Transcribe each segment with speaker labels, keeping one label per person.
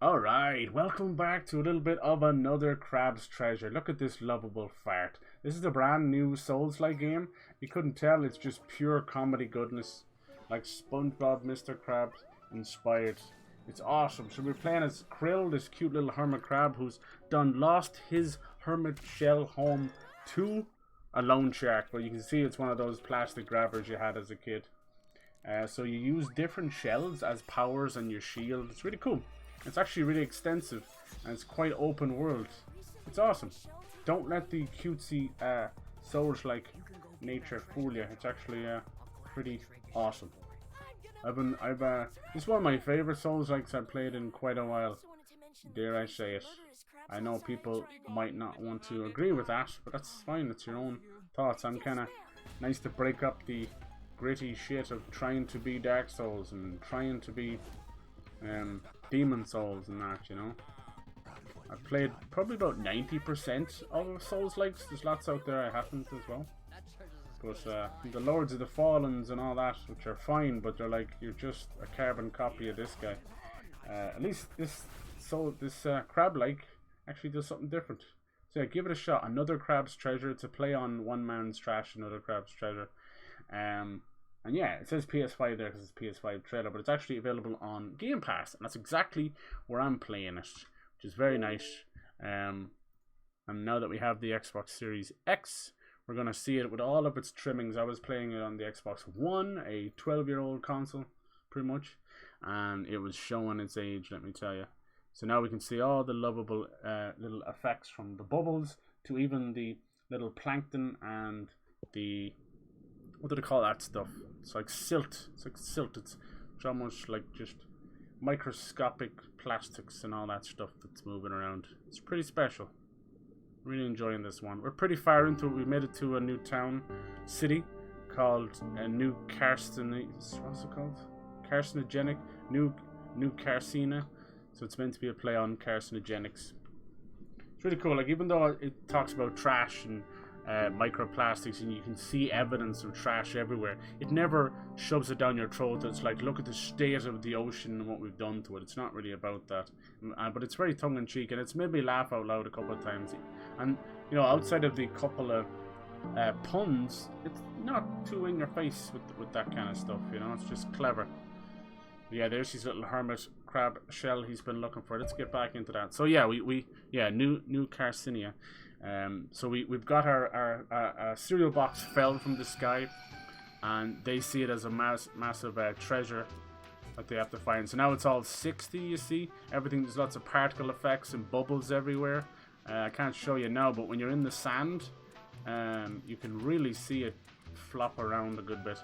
Speaker 1: Alright, welcome back to a little bit of another KRABS treasure. Look at this lovable fart. This is a brand new Souls-like game. You couldn't tell, it's just pure comedy goodness. Like SpongeBob, Mr. Krabs inspired. It's awesome. So we're playing as Kril, this cute little hermit crab who's lost his hermit shell home to a loan shark. But you can see it's one of those plastic grabbers you had as a kid. So you use different shells as powers and your shield. It's really cool. It's actually really extensive and it's quite open world. It's awesome. Don't let the cutesy Souls-like nature fool you. It's actually pretty awesome. This is one of my favorite Souls-likes I've played in quite a while. Dare I say it. I know people might not want to agree with that, but that's fine. It's your own thoughts. I'm kind of nice to break up the gritty shit of trying to be Dark Souls and trying to be Demon Souls and that, you know. I've played probably about 90% of Souls-likes. There's lots out there I haven't as well. But the Lords of the Fallens and all that, which are fine, but they're like, you're just a carbon copy of this guy. At least this crab-like actually does something different. So yeah, give it a shot. Another KRABS treasure. It's a play on One Man's Trash, another KRABS treasure. And yeah, it says PS5 there because it's PS5 trailer, but it's actually available on Game Pass, and that's exactly where I'm playing it, which is very nice. And now that we have the Xbox Series X, we're going to see it with all of its trimmings. I was playing it on the Xbox One, a 12-year-old console, pretty much, and it was showing its age, let me tell you. So now we can see all the lovable little effects, from the bubbles to even the little plankton and the... what do they call that stuff? It's like silt. It's like silt. It's almost like just microscopic plastics and all that stuff that's moving around. It's pretty special. Really enjoying this one. We're pretty far into it. We made it to a new city called New Carcinogenic. What's it called? Carcinogenic. New Carcina. So it's meant to be a play on carcinogenics. It's really cool. Like, even though it talks about trash and microplastics, and you can see evidence of trash everywhere, it never shoves it down your throat. It's like, look at the state of the ocean and what we've done to it. It's not really about that, but it's very tongue-in-cheek, and it's made me laugh out loud a couple of times. And you know, outside of the couple of puns, it's not too in your face with that kind of stuff, you know. It's just clever. But yeah, there's his little hermit crab shell he's been looking for. Let's get back into that. So yeah, new Carcinia. So we've got our cereal box fell from the sky, and they see it as a massive treasure that they have to find. So now it's all 60, you see. Everything, there's lots of particle effects and bubbles everywhere. I can't show you now, but when you're in the sand, you can really see it flop around a good bit.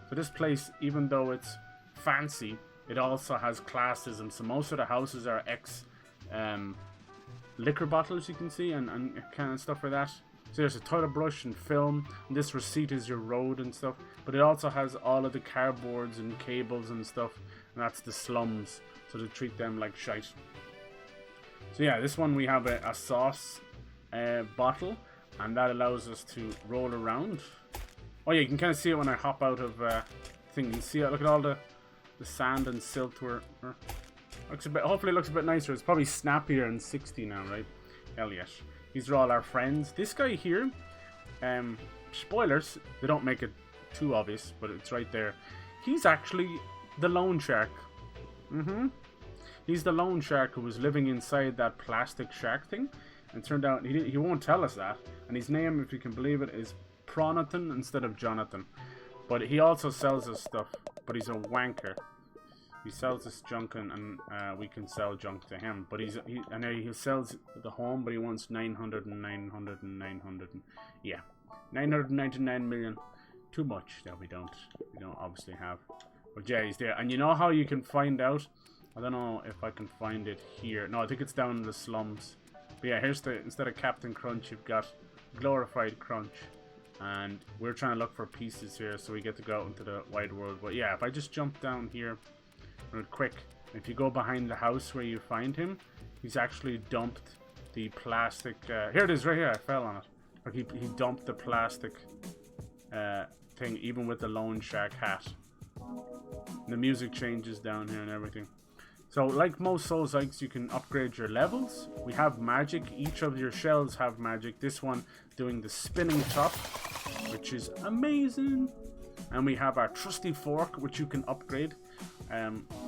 Speaker 1: So this place, even though it's fancy, it also has classism. So most of the houses are liquor bottles, you can see, and kind of stuff like that. So there's a toilet brush and film, and this receipt is your road and stuff. But it also has all of the cardboards and cables and stuff, and that's the slums, so they treat them like shite. So yeah, this one we have a sauce bottle, and that allows us to roll around. Oh yeah, you can kind of see it when I hop out of thing. You can see it. Look at all the sand and silt. Looks a bit, hopefully it looks a bit nicer. It's probably snappier and 60 now, right? Hell yes. These are all our friends. This guy here, spoilers, they don't make it too obvious, but it's right there. He's actually the loan shark. He's the loan shark who was living inside that plastic shark thing. And it turned out, he won't tell us that. And his name, if you can believe it, is Pronathan instead of Jonathan. But he also sells us stuff, but he's a wanker. He sells us junk, and we can sell junk to him. But he sells the home, but he wants 900 and 900 and 900. And, yeah, 999 million. Too much that we don't obviously have. But yeah, he's there. And you know how you can find out? I don't know if I can find it here. No, I think it's down in the slums. But yeah, here's instead of Captain Crunch, you've got Glorified Crunch. And we're trying to look for pieces here, so we get to go out into the wide world. But yeah, if I just jump down here real quick, if you go behind the house where you find him, he's actually dumped the plastic. Here it is, right here. I fell on it. Like he dumped the plastic thing, even with the loan shark hat. And the music changes down here and everything. So like most Souls-likes, you can upgrade your levels. We have magic. Each of your shells have magic. This one doing the spinning top, which is amazing. And we have our trusty fork, which you can upgrade.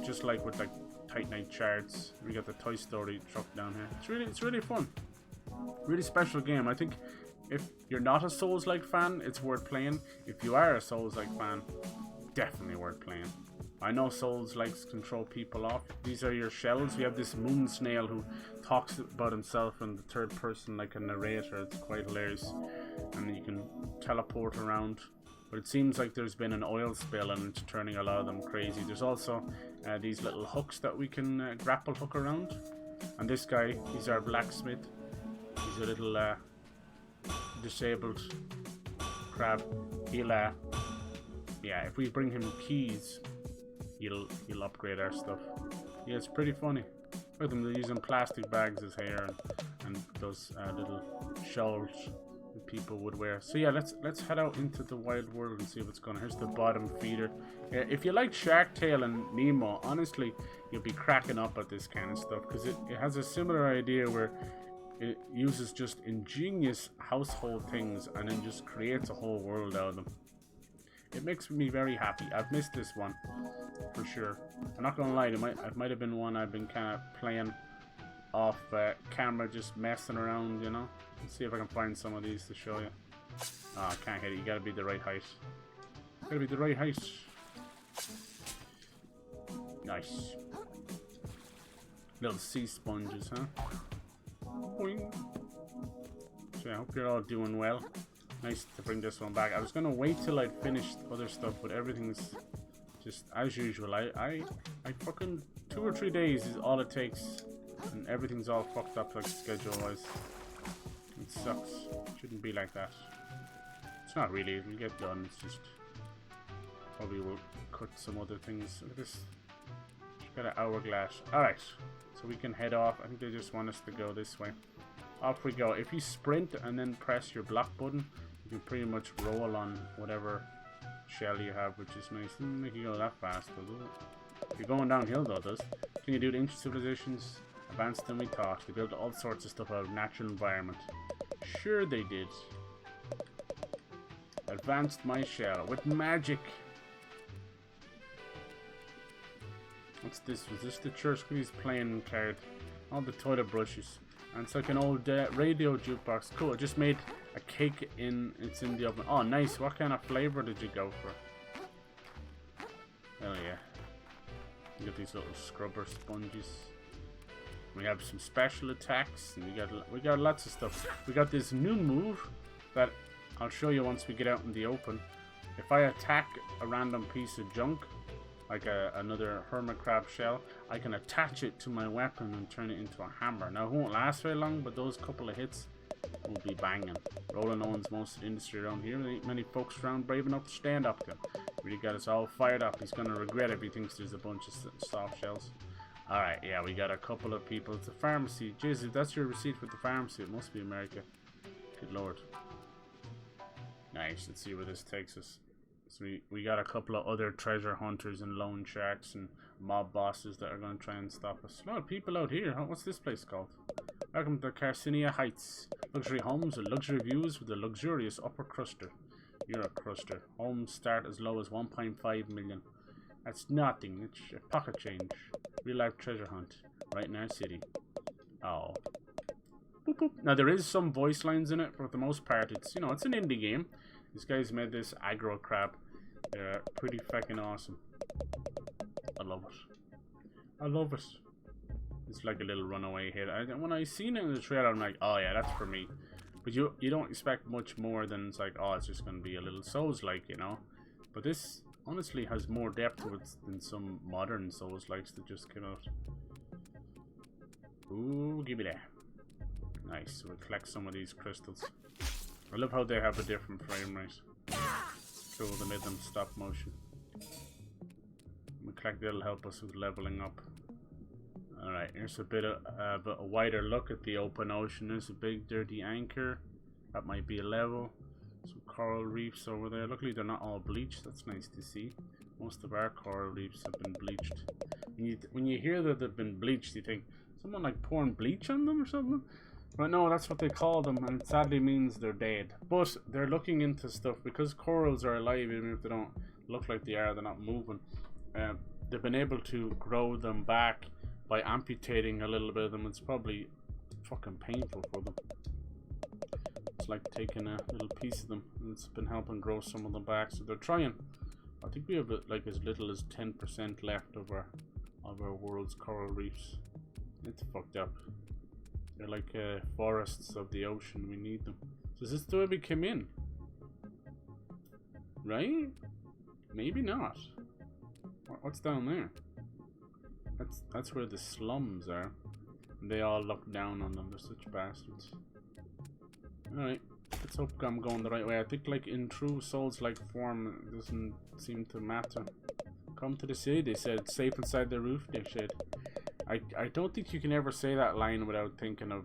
Speaker 1: Just like with like Titanite shards. We got the Toy Story truck down here. It's really fun. Really special game. I think if you're not a Souls-like fan, it's worth playing. If you are a Souls-like fan, definitely worth playing. I know Souls-likes can throw people off. These are your shells. We have this moon snail who talks about himself in the third person like a narrator. It's quite hilarious. And you can teleport around. But it seems like there's been an oil spill and it's turning a lot of them crazy. There's also these little hooks that we can grapple hook around. And this guy, he's our blacksmith. He's a little disabled crab. He'll, yeah, if we bring him keys, he'll upgrade our stuff. Yeah, it's pretty funny. Look at them, they're using plastic bags as hair and those little shawls that people would wear. So yeah, let's head out into the wild world and see what's going on. Here's the bottom feeder. If you like Shark Tale and Nemo, honestly, you'll be cracking up at this kind of stuff because it has a similar idea where it uses just ingenious household things and then just creates a whole world out of them. It makes me very happy. I've missed this one for sure. I'm not gonna lie, it might have been one I've been kind of playing off camera, just messing around, you know. Let's see if I can find some of these to show you. Oh, I can't hit it. You gotta be the right height. Gotta be the right height. Nice. Little sea sponges, huh? Boing. So I hope you're all doing well. Nice to bring this one back. I was gonna wait till I'd finished other stuff, but everything's just as usual. I fucking 2 or 3 days is all it takes, and everything's all fucked up like schedule-wise. It sucks. Shouldn't be like that. It's not really. It'll get done. It's just probably will cut some other things. Look at this. Got an hourglass. All right, so we can head off. I think they just want us to go this way. Off we go. If you sprint and then press your block button, you can pretty much roll on whatever shell you have, which is nice. Doesn't make you go that fast, though, does it? You're going downhill, though, does it? Can you do the ancient civilizations? Advanced than we thought. They built all sorts of stuff out of natural environment. Sure they did. Advanced my shell with magic. What's this? Was this the church squeeze playing card? All the toilet brushes. And it's like an old radio jukebox. Cool. I just made a cake it's in the oven. Oh, nice. What kind of flavor did you go for? Hell yeah. You got these little scrubber sponges. We have some special attacks, and we got lots of stuff. We got this new move that I'll show you once we get out in the open. If I attack a random piece of junk, like another hermit crab shell, I can attach it to my weapon and turn it into a hammer. Now it won't last very long, but those couple of hits will be banging. Roland owns most of the industry around here. There ain't many folks around brave enough to stand up to him. Really got us all fired up. He's gonna regret if he thinks there's a bunch of soft shells. Alright, yeah, we got a couple of people. It's a pharmacy. Jeez, if that's your receipt for the pharmacy, it must be America. Good lord. Nice, let's see where this takes us. So we got a couple of other treasure hunters and loan sharks and mob bosses that are going to try and stop us. A lot of people out here. What's this place called? Welcome to Carcinia Heights. Luxury homes with luxury views with a luxurious upper cruster. You're a cruster. Homes start as low as 1.5 million. That's nothing. It's pocket change. Real life treasure hunt. Right in our city. Oh. Boop, boop. Now there is some voice lines in it, but for the most part it's, you know, it's an indie game. This guy's made this aggro crab. They're pretty fucking awesome. I love it. I love it. It's like a little runaway hit. When I seen it in the trailer, I'm like, oh yeah, that's for me. But you don't expect much more than it's like, oh, it's just gonna be a little Souls-like, you know. But this honestly has more depth to it than some modern Souls-likes that just came out. Ooh, give me that. Nice. So we'll collect some of these crystals. I love how they have a different frame rate. Cool, they made them stop motion. We collect that'll help us with leveling up. Alright, here's a bit of a wider look at the open ocean. There's a big dirty anchor. That might be a level. Some coral reefs over there. Luckily they're not all bleached. That's nice to see. Most of our coral reefs have been bleached. When you hear that they've been bleached, you think someone like pouring bleach on them or something. But no, that's what they call them, and it sadly means they're dead. But they're looking into stuff because corals are alive, even if they don't look like they are. They're not moving. They've been able to grow them back by amputating a little bit of them. It's probably fucking painful for them. It's like taking a little piece of them, and it's been helping grow some of them back. So they're trying. I think we have like as little as 10% left of our world's coral reefs. It's fucked up. They're like forests of the ocean. We need them. So is this the way we came in? Right? Maybe not. What's down there? That's where the slums are. And they all look down on them. They're such bastards. Alright. Let's hope I'm going the right way. I think like in true Souls-like form, it doesn't seem to matter. Come to the city, they said. It's safe inside the roof, they said. I don't think you can ever say that line without thinking of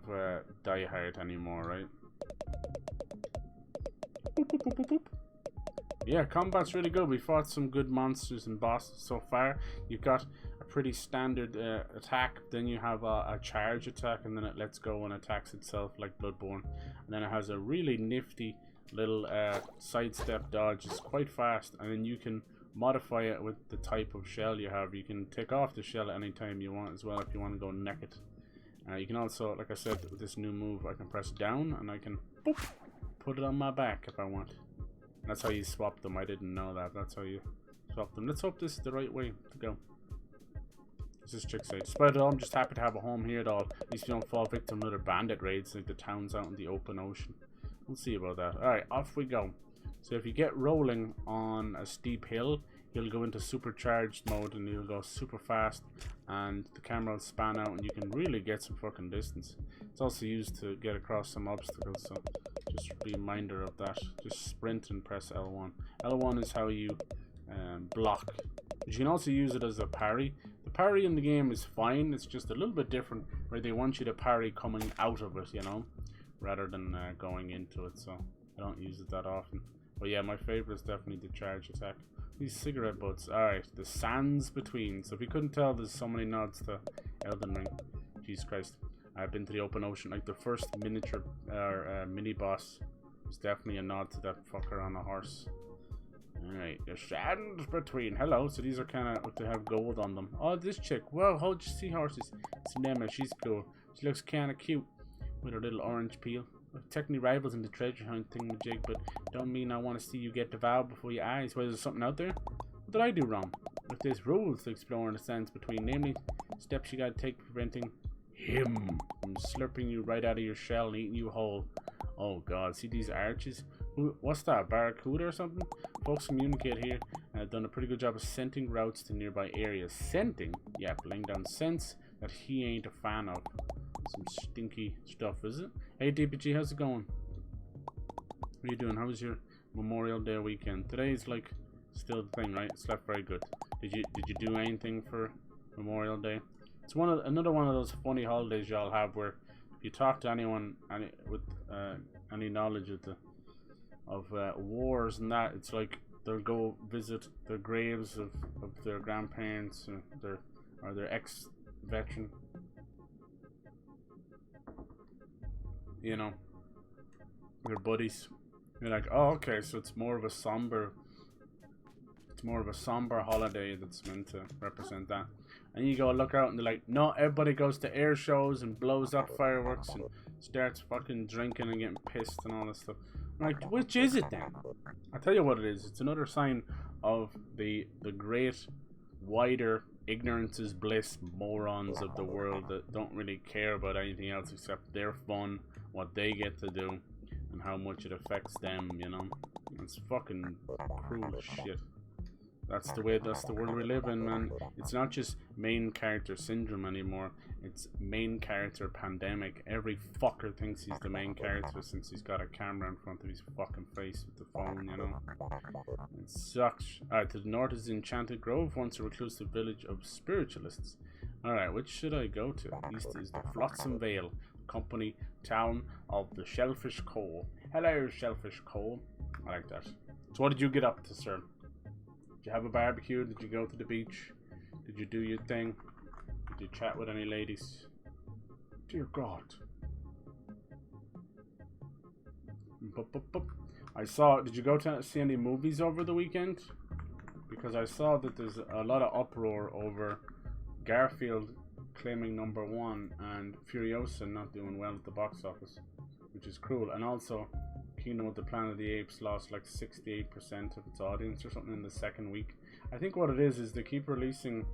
Speaker 1: Die Hard anymore, right? Boop, boop, boop, boop, boop. Yeah, combat's really good. We fought some good monsters and bosses so far. You've got a pretty standard attack, then you have a charge attack, and then it lets go and attacks itself like Bloodborne. And then it has a really nifty little sidestep dodge. It's quite fast, and then you can modify it with the type of shell you have. You can take off the shell at any time you want as well if you want to go naked. You can also, like I said, with this new move, I can press down and I can boop, put it on my back if I want. That's how you swap them. I didn't know that. That's how you swap them. Let's hope this is the right way to go. What's this chick say? Despite it all, I'm just happy to have a home here at all. At least you don't fall victim to other bandit raids like the towns out in the open ocean. We'll see about that. Alright, off we go. So if you get rolling on a steep hill, he'll go into supercharged mode and he'll go super fast, and the camera will span out and you can really get some fucking distance. It's also used to get across some obstacles, so just be a reminder of that. Just sprint and press L1. L1 is how you block. But you can also use it as a parry. The parry in the game is fine, it's just a little bit different where they want you to parry coming out of it, you know, rather than going into it, so I don't use it that often. But yeah, my favorite is definitely the charge attack. These cigarette butts. Alright, the sands between. So if you couldn't tell, there's so many nods to Elden Ring. Jesus Christ. I've been to the open ocean. Like the first miniature or mini boss was definitely a nod to that fucker on a horse. Alright, the sands between. Hello. So these are kind of what they have gold on them. Oh, this chick. Whoa, hold your seahorses. It's Nema. She's cool. She looks kind of cute with her little orange peel. We're technically rivals in the treasure hunt thingamajig, but don't mean I want to see you get devoured before your eyes. Why, is there something out there? What did I do wrong? If there's rules to exploring the sands between, namely steps you gotta take preventing him from slurping you right out of your shell and eating you whole. Oh god, see these arches? What's that, barracuda or something? Folks communicate here and have done a pretty good job of scenting routes to nearby areas. Scenting? Yeah, laying down scents that he ain't a fan of. Some stinky stuff, is it? Hey DPG, how's it going? What are you doing? How was your Memorial Day weekend? Today's like still the thing, right? Slept very good. Did you do anything for Memorial Day? It's another one of those funny holidays y'all have where if you talk to anyone with any knowledge of wars and that, it's like they'll go visit the graves of their grandparents or their ex-veteran. You know, their buddies. You're like, oh, okay, so it's more of a somber holiday that's meant to represent that. And you go look out and they're like, no, everybody goes to air shows and blows up fireworks and starts fucking drinking and getting pissed and all this stuff. I'm like, which is it then? I'll tell you what it is. It's another sign of the great, wider ignorance is bliss morons of the world that don't really care about anything else except their fun, what they get to do, and how much it affects them, you know? It's fucking cruel as shit. That's the world we live in, man. It's not just main character syndrome anymore. It's main character pandemic. Every fucker thinks he's the main character since he's got a camera in front of his fucking face with the phone, you know? It sucks. Alright, to the north is Enchanted Grove, once a reclusive village of spiritualists. Alright, which should I go to? East is the Flotsam Vale, company town of the Shellfish Cove. Hello, Shellfish Cove. I like that. So what did you get up to, sir? Did you have a barbecue? Did you go to the beach? Did you do your thing? Did you chat with any ladies? Dear God. I saw, did you go to see any movies over the weekend? Because I saw that there's a lot of uproar over Garfield claiming #1 and Furiosa not doing well at the box office, which is cruel. And also, Kingdom of the Planet of the Apes lost like 68% of its audience or something in the second week. I think what it is they keep releasing,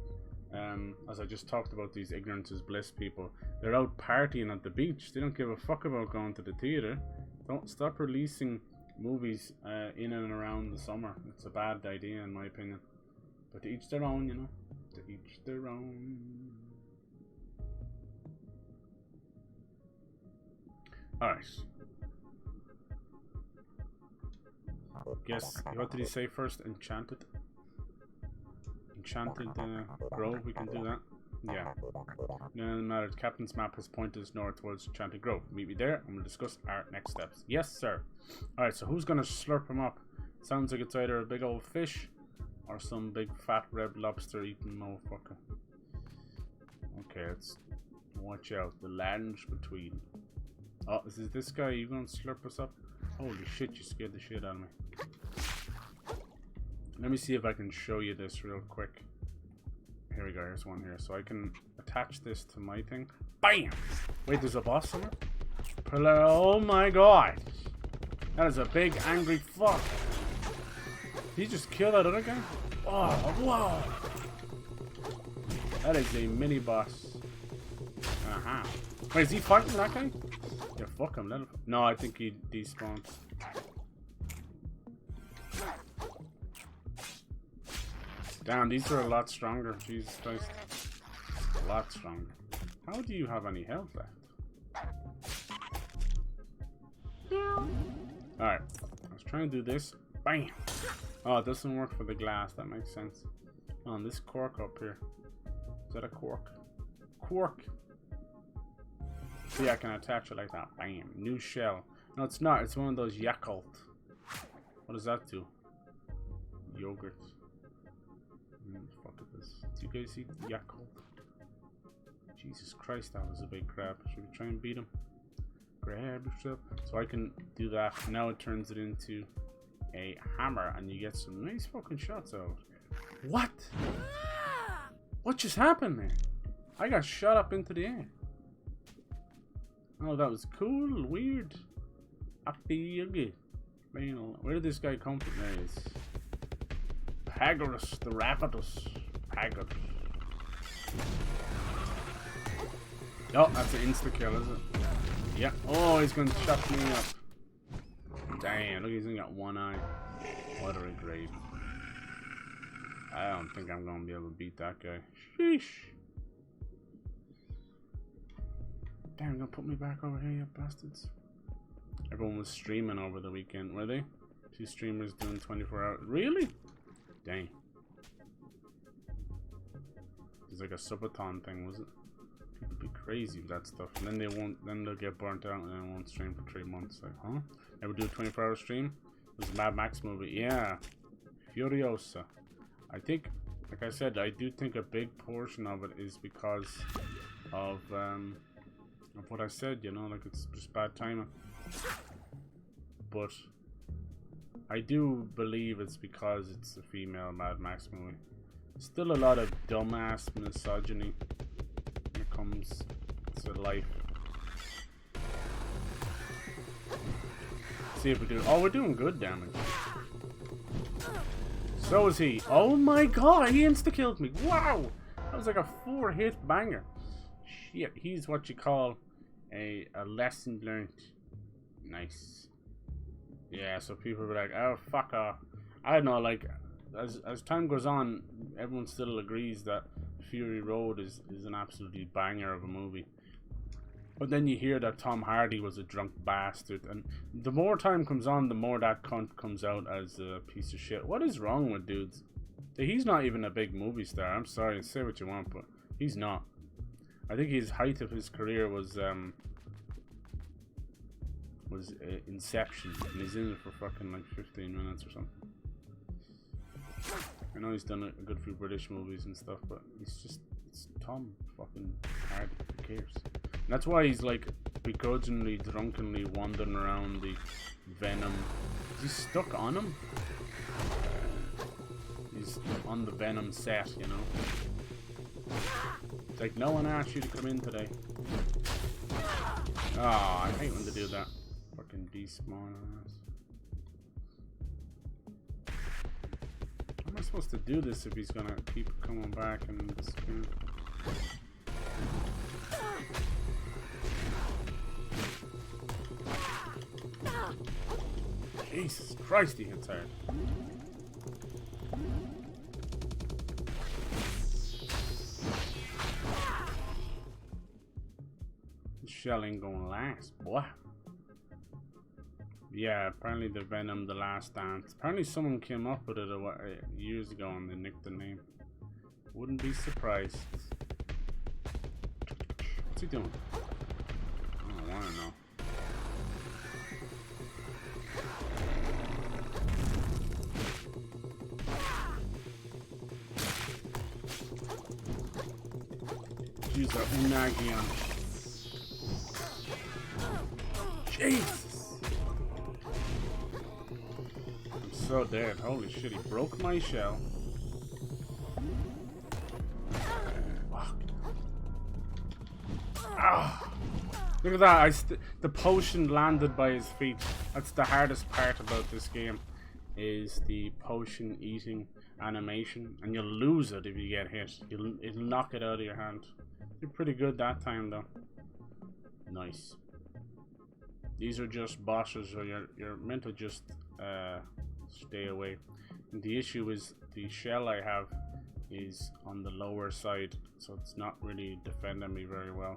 Speaker 1: as I just talked about, these ignorance is bliss people. They're out partying at the beach. They don't give a fuck about going to the theater. Don't stop releasing movies in and around the summer. It's a bad idea in my opinion. But to each their own, you know. To each their own. Alright. Guess, what did he say first? Enchanted? Enchanted Grove, we can do that. Yeah. No matter, the captain's map has pointed us north towards Enchanted Grove. Meet me there and we'll discuss our next steps. Yes, sir. Alright, so who's gonna slurp him up? Sounds like it's either a big old fish or some big fat red lobster eating motherfucker. Okay, let's watch out. The lands between. Oh, is this guy? You gonna slurp us up? Holy shit, you scared the shit out of me. Let me see if I can show you this real quick. Here we go, here's one here. So I can attach this to my thing. BAM! Wait, there's a boss somewhere? Oh my god! That is a big angry fuck. Did he just kill that other guy? Oh, whoa! That is a mini boss. Aha. Wait, is he fighting that guy? Yeah, fuck him. Let him. No, I think he despawns. Damn, these are a lot stronger. Jesus Christ. A lot stronger. How do you have any health left? Alright. I was trying to do this. Bam! Oh, it doesn't work for the glass. That makes sense. Oh, and this cork up here. Is that a cork? Cork! See, I can attach it like that. Bam. New shell. No, it's not. It's one of those Yakult. What does that do? Yogurt. Fuck is this? Do you guys eat Yakult? Jesus Christ, that was a big crab. Should we try and beat him? Grab yourself. So I can do that. Now it turns it into a hammer and you get some nice fucking shots out. What? What just happened there? I got shot up into the air. Oh, that was cool. Weird. I feel good. Where did this guy come from? There he is. Pagorus, the Rapidus. Pagorus. Oh, that's an insta-kill, is it? Yeah. Oh, he's going to chop me up. Damn, look, he's only got one eye. What a regret. I don't think I'm going to be able to beat that guy. Sheesh. Damn, you're going to put me back over here, you bastards. Everyone was streaming over the weekend, were they? 2 streamers doing 24 hours. Really? Dang. It's like a subathon thing, was it? People be crazy with that stuff. And then they won't, then they'll get burnt out and then won't stream for 3 months. Like, huh? Ever do a 24-hour stream? It was a Mad Max movie. Yeah. Furiosa. I think, like I said, I do think a big portion of it is because of what I said, you know, like it's just bad timing. But I do believe it's because it's a female Mad Max movie. Still a lot of dumbass misogyny when it comes to life. See if we do. Oh, we're doing good damage. So is he. Oh my god, he insta-killed me. Wow! That was like a 4-hit banger. Shit, he's what you call a lesson learned. Nice. Yeah, so people were like, oh, fuck off. I don't know, like, as time goes on, everyone still agrees that Fury Road is an absolutely banger of a movie. But then you hear that Tom Hardy was a drunk bastard, and the more time comes on, the more that cunt comes out as a piece of shit. What is wrong with dudes? He's not even a big movie star. I'm sorry, say what you want, but he's not. I think his height of his career was Inception, and he's in it for fucking like 15 minutes or something. I know he's done a good few British movies and stuff, but it's Tom fucking Hardy. Who cares? And that's why he's like begrudgingly, drunkenly wandering around the Venom. Is he stuck on him? He's on the Venom set, you know. It's like no one asked you to come in today. Oh, I hate when they do that. Fucking despawn ass. How am I supposed to do this if he's gonna keep coming back and disappearing? Jesus Christ, he hits hard. Shell ain't gonna last, boy. Yeah, apparently the Venom, the Last Dance. Apparently someone came up with it years ago and they nicked the name. Wouldn't be surprised. What's he doing? I don't wanna know. Use our unagi on. Jesus! I'm so dead. Holy shit, he broke my shell. Fuck. Ah! Look at that. The potion landed by his feet. That's the hardest part about this game. Is the potion eating animation. And you'll lose it if you get hit. It'll knock it out of your hand. You're pretty good that time though. Nice. These are just bosses, so you're meant to just stay away. And the issue is the shell I have is on the lower side, so it's not really defending me very well.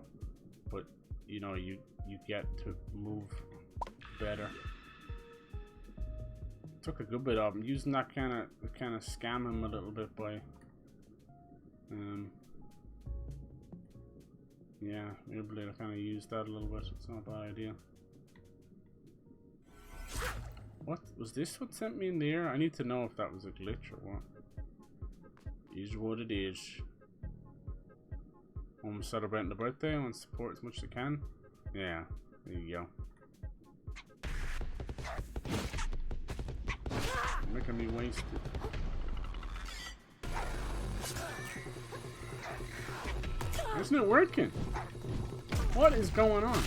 Speaker 1: But you know, you get to move better. Took a good bit of him. Using that kind of scam him a little bit by yeah, maybe I'll kind of use that a little bit. It's not a bad idea. What was this? What sent me in the air? I need to know if that was a glitch or what. Is what it is. I'm celebrating the birthday. I want to support as much as I can. Yeah, there you go. Making me waste it. Isn't it working? What is going on?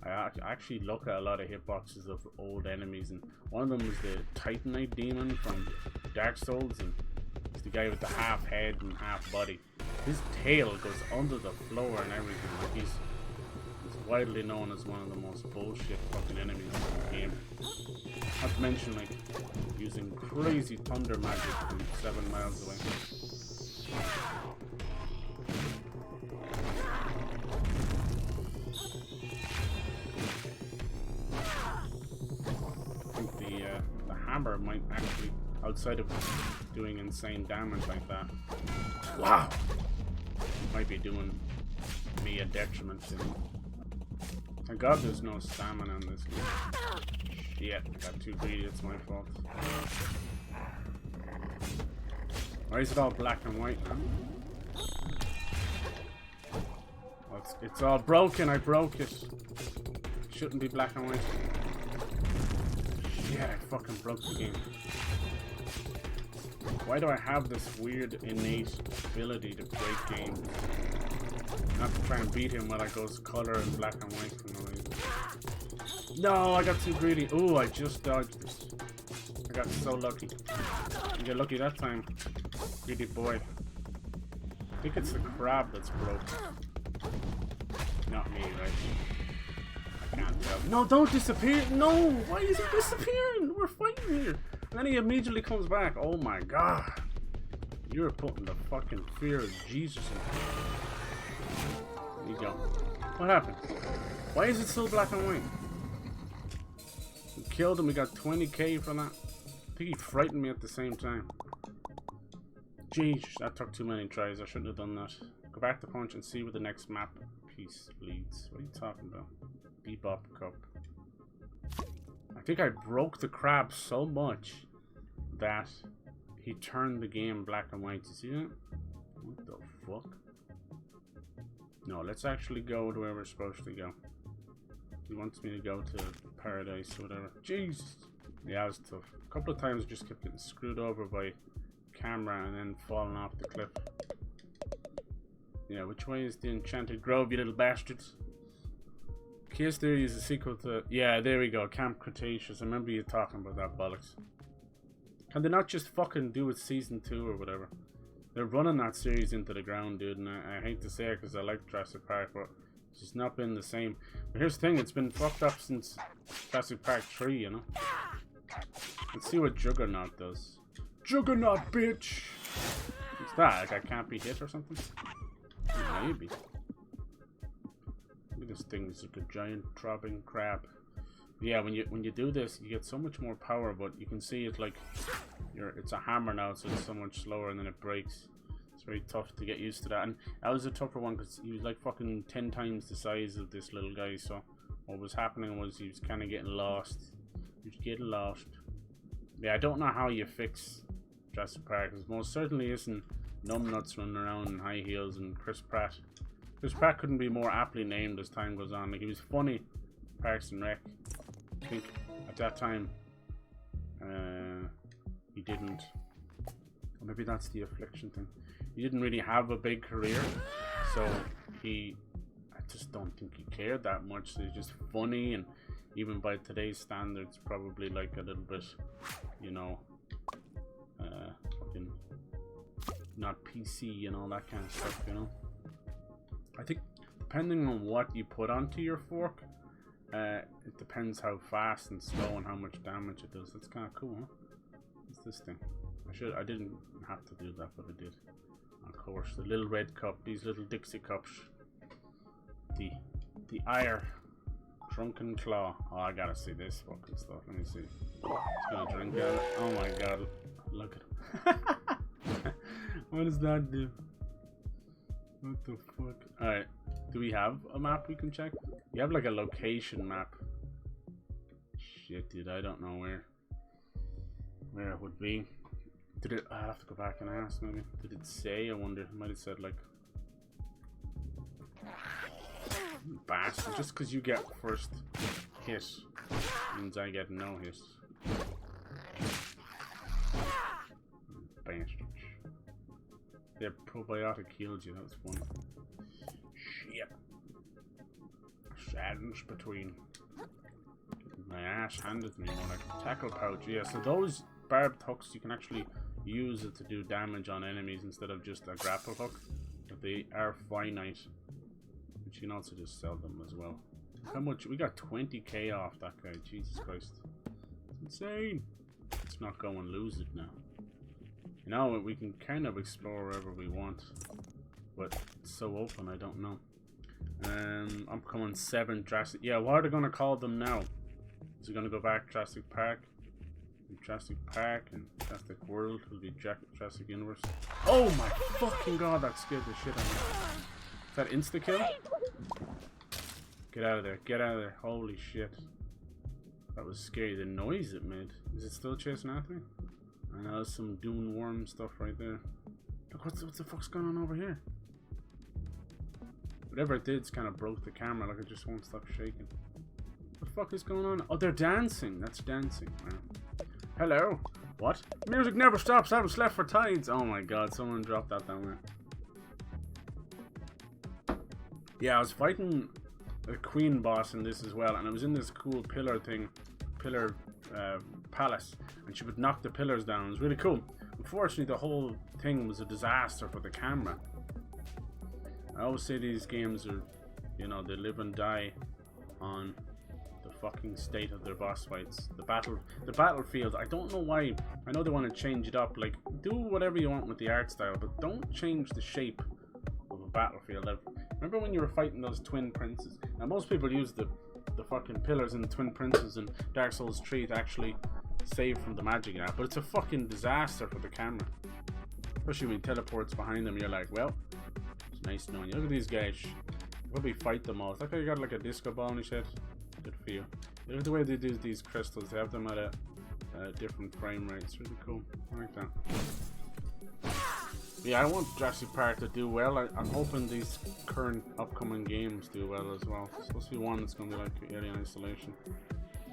Speaker 1: I actually look at a lot of hitboxes of old enemies, and one of them is the Titanite demon from Dark Souls, and it's the guy with the half head and half body. His tail goes under the floor and everything. Like he's widely known as one of the most bullshit fucking enemies in the game. Not to mention like using crazy thunder magic from 7 miles away. Hammer might actually, outside of doing insane damage like that, wow, might be doing me a detriment. Thank God there's no stamina in this game. Shit, I got too greedy, it's my fault. Why is it all black and white now? Well, it's all broken, I broke it. Shouldn't be black and white. Yeah, I fucking broke the game. Why do I have this weird innate ability to break games? Not to try and beat him while I goes color and black and white for no reason. No, I got too greedy. Ooh, I just dodged this. I got so lucky. You get lucky that time. Greedy boy. I think it's the crab that's broken. Not me, right? No, don't disappear! No! Why is he disappearing? We're fighting here! And then he immediately comes back. Oh my god. You're putting the fucking fear of Jesus in me. There you go. What happened? Why is it still black and white? We killed him, we got 20k for that. I think he frightened me at the same time. Jeez, that took too many tries. I shouldn't have done that. Go back to Punch and see where the next map piece leads. What are you talking about? Bebop Cup. I think I broke the crab so much that He turned the game black and white. You see that? What the fuck? No, let's actually go to where we're supposed to go. He wants me to go to paradise or whatever. Jesus! Yeah, it was tough. A couple of times I just kept getting screwed over by camera and then falling off the cliff. Yeah, which way is the Enchanted Grove, you little bastards? Case Theory is a sequel to... Yeah, there we go. Camp Cretaceous. I remember you talking about that bollocks. Can they not just fucking do it season 2 or whatever? They're running that series into the ground, dude, and I hate to say it because I like Jurassic Park, but it's just not been the same. But here's the thing, it's been fucked up since Jurassic Park 3, you know? Let's see what Juggernaut does. Juggernaut, bitch! What's that? Like I can't be hit or something? Maybe. Look at this thing, it's like a giant throbbing crab. Yeah, when you do this, you get so much more power, but you can see it's like it's a hammer now, so it's so much slower and then it breaks. It's very tough to get used to that, and that was a tougher one because he was like fucking 10 times the size of this little guy. So what was happening was he was kind of getting lost. He was getting lost. Yeah, I don't know how you fix Jurassic Park. Because most certainly isn't numbnuts running around in high heels and Chris Pratt. Chris Pratt couldn't be more aptly named as time goes on. Like, he was funny, Parks and Rec. I think at that time he didn't, or maybe that's the affliction thing. He didn't really have a big career, so I just don't think he cared that much. So he's just funny, and even by today's standards, probably like a little bit, you know, fucking not PC and all that kind of stuff, you know. I think depending on what you put onto your fork, it depends how fast and slow and how much damage it does. That's kind of cool, huh? What's this thing? I didn't have to do that, but I did. Of course, the little red cup, these little Dixie cups. The ire. Drunken Claw. Oh, I gotta see this fucking stuff. Let me see. It's gonna drink out of it. Oh my god. Look at him. What does that do? What the fuck? Alright. Do we have a map we can check? You have like a location map. Shit, dude, I don't know where it would be. Did it? I'll have to go back and ask maybe. Did it say? I wonder. It might have said like bastard. Just because you get first hit means I get no hit. Bastard. Yeah, probiotic healed you. That was fun. Shit. Sadness between my ass handed me more like tackle pouch. Yeah, so those barbed hooks you can actually use it to do damage on enemies instead of just a grapple hook. But they are finite, but you can also just sell them as well. How much? We got 20k off that guy. Jesus Christ, it's insane. Let's not go and lose it now. You know, we can kind of explore wherever we want, but it's so open, I don't know. I'm coming 7 Jurassic. Yeah, what are they gonna call them now? Is it gonna go back Jurassic Park? Jurassic Park and Jurassic World will be Jurassic Universe. Oh my fucking god, that scared the shit out of me. Is that insta kill? Get out of there, get out of there. Holy shit. That was scary, the noise it made. Is it still chasing after me? I know there's some dune worm stuff right there. Look, what the fuck's going on over here? Whatever it did kind of broke the camera, like it just won't stop shaking. What the fuck is going on? Oh, they're dancing. That's dancing. Wow. Hello. What? Music never stops. I was left for tides. Oh my god, someone dropped that down there. Yeah, I was fighting a queen boss in this as well, and I was in this cool pillar thing, palace, and she would knock the pillars down. It was really cool. Unfortunately, the whole thing was a disaster for the camera. I always say these games are, you know, they live and die on the fucking state of their boss fights. The battlefield, I don't know why. I know they want to change it up, like, do whatever you want with the art style, but don't change the shape of a battlefield. Remember when you were fighting those twin princes? Now, most people use the fucking pillars in the twin princes in Dark Souls 3 to actually save from the magic app, but it's a fucking disaster for the camera. Especially when he teleports behind them, you're like, well, it's nice knowing you. Look at these guys. Probably fight them all. That guy got like a disco ball on his head. Good for you. Look at the way they do these crystals. They have them at a different frame rates. Really cool. I like that. Yeah, I want Jurassic Park to do well. I'm hoping these current upcoming games do well as well. It's supposed to be one that's going to be like Alien Isolation.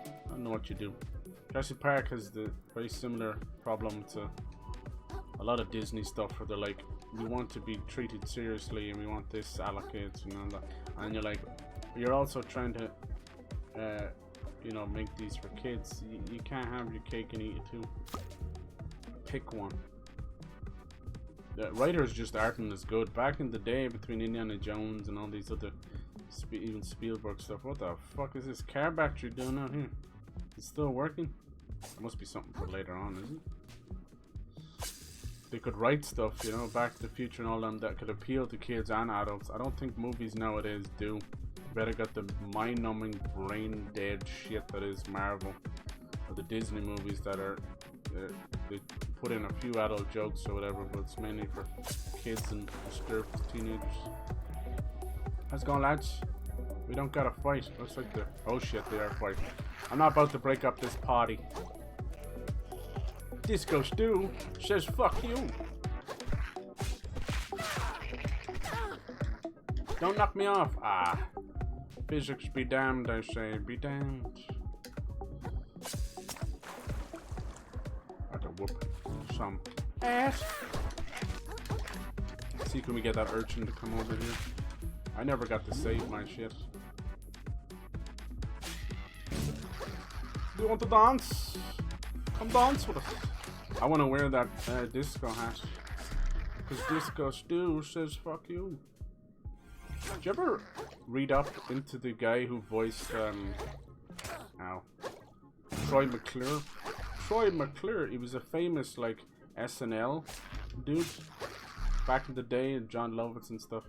Speaker 1: I don't know what you do. Jurassic Park has the very similar problem to a lot of Disney stuff where they're like, we want to be treated seriously and we want this allocated, you know, and you're like, you're also trying to you know, make these for kids. You can't have your cake and eat it too. Pick one. The writers just aren't as good. Back in the day, between Indiana Jones and all these other, even Spielberg stuff, what the fuck is this car battery doing out here? It's still working? It must be something for later on, isn't it? They could write stuff, you know, Back to the Future and all them that could appeal to kids and adults. I don't think movies nowadays do. Better got the mind-numbing, brain-dead shit that is Marvel or the Disney movies that are they put in a few adult jokes or whatever, but it's mainly for kids and disturbed teenagers. How's it going, lads? We don't gotta fight. Looks like they're... oh shit, they are fighting. I'm not about to break up this party. Disco Stew says fuck you. Don't knock me off. Ah. Physics be damned, I say. Be damned. I can whoop some ass. See, can we get that urchin to come over here? I never got to save my shit. Do you want to dance? Come dance with us. I want to wear that disco hat. Because Disco Stew says fuck you. Did you ever read up into the guy who voiced, Troy McClure? Troy McClure, he was a famous, like, SNL dude back in the day, and John Lovitz and stuff.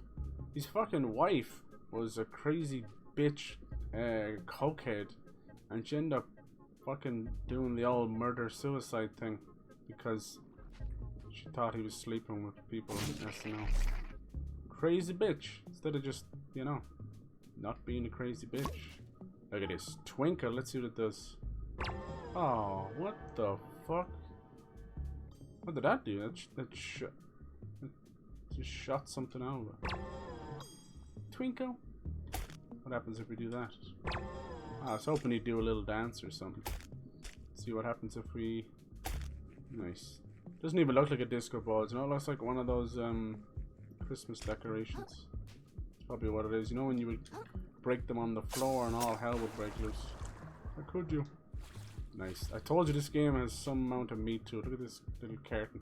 Speaker 1: His fucking wife was a crazy bitch, cokehead, and she ended up fucking doing the old murder-suicide thing because she thought he was sleeping with people in SNL. Crazy bitch, instead of just, you know, not being a crazy bitch. Look at this twinkle. Let's see what it does. Oh, what the fuck? What did that do? That just shot something out. Twinkle. What happens if we do that? I was hoping he'd do a little dance or something. See what happens if we... nice. Doesn't even look like a disco ball. You know, it looks like one of those Christmas decorations. That's probably what it is. You know when you would break them on the floor and all hell would break loose. Or could you? Nice. I told you this game has some amount of meat to it. Look at this little curtain.